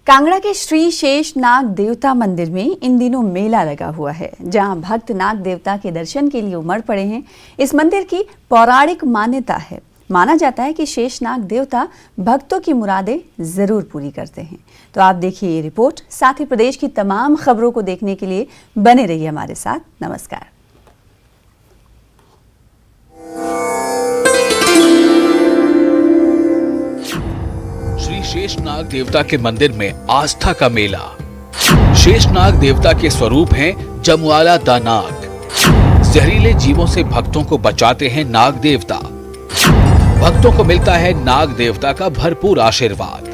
कांगड़ा के श्री शेष नाग देवता मंदिर में इन दिनों मेला लगा हुआ है, जहां भक्त नाग देवता के दर्शन के लिए उमड़ पड़े हैं। इस मंदिर की पौराणिक मान्यता है। माना जाता है कि शेष नाग देवता भक्तों की मुरादें जरूर पूरी करते हैं। तो आप देखिए ये रिपोर्ट। साथ ही प्रदेश की तमाम खबरों को देखने के लिए बने रहिए हमारे साथ। नमस्कार। श्री शेषनाग देवता के मंदिर में आस्था का मेला। शेषनाग देवता के स्वरूप हैं जमुआला दा नाग। जहरीले जीवों से भक्तों को बचाते हैं नाग देवता। भक्तों को मिलता है नाग देवता का भरपूर आशीर्वाद।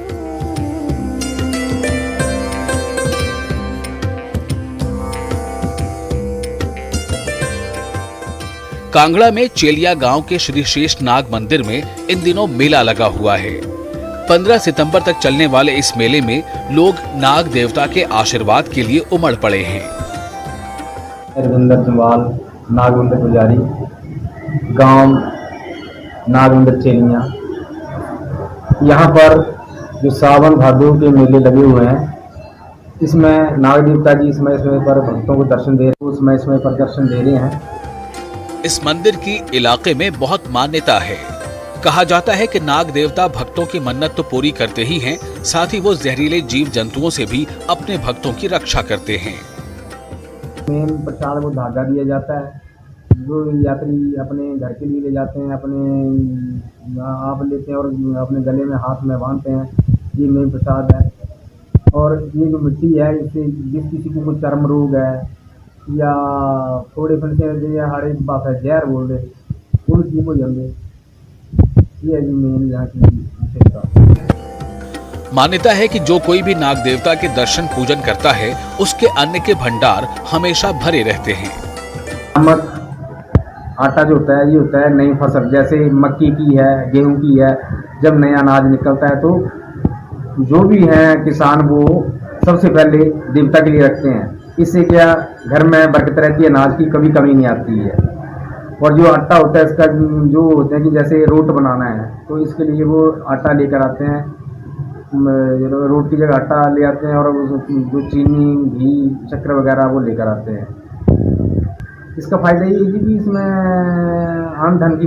कांगड़ा में चेलिया गांव के श्री शेषनाग मंदिर में इन दिनों मेला लगा हुआ है। 15 सितंबर तक चलने वाले इस मेले में लोग नाग देवता के आशीर्वाद के लिए उमड़ पड़े हैं। रविंदर जम्वाल, नागविंदर पुजारी, गांव नागविंदर चेलिया। यहाँ पर जो सावन भादो के मेले लगे हुए हैं, इसमें नाग देवता जी समय पर भक्तों को दर्शन दे रहे हैं, समय पर दर्शन दे रहे हैं। इस मंदिर की इलाके में बहुत मान्यता है। कहा जाता है कि नाग देवता भक्तों की मन्नत तो पूरी करते ही हैं, साथ ही वो जहरीले जीव जंतुओं से भी अपने भक्तों की रक्षा करते हैं। मेन प्रसाद को धागा दिया जाता है, जो यात्री अपने घर के लिए ले जाते हैं, अपने आप लेते हैं और अपने गले में हाथ में बांधते हैं। ये मेन प्रसाद है। और ये जो मिट्टी है, इससे जिस किसी को कोई चर्म रोग है या थोड़े फंसे या हर एक बात है जहर बोल दे, उन चीज को जम दे। ये मेन यहाँ की मान्यता है कि जो कोई भी नाग देवता के दर्शन पूजन करता है, उसके अन्न के भंडार हमेशा भरे रहते हैं। नमक आटा जो होता है, ये होता है नई फसल, जैसे मक्की की है, गेहूं की है। जब नया अनाज निकलता है तो जो भी है किसान वो सबसे पहले देवता के लिए रखते हैं। इससे क्या घर में बरकत रहती है, अनाज की कभी कमी नहीं आती है। और जो आटा होता है इसका जो होता है कि जैसे रोट बनाना है, तो इसके लिए वो आटा लेकर आते हैं। रोट की जगह आटा ले आते हैं और जो चीनी, घी, शक्कर वगैरह वो लेकर आते हैं। इसका फायदा ये है कि इसमें आम धन की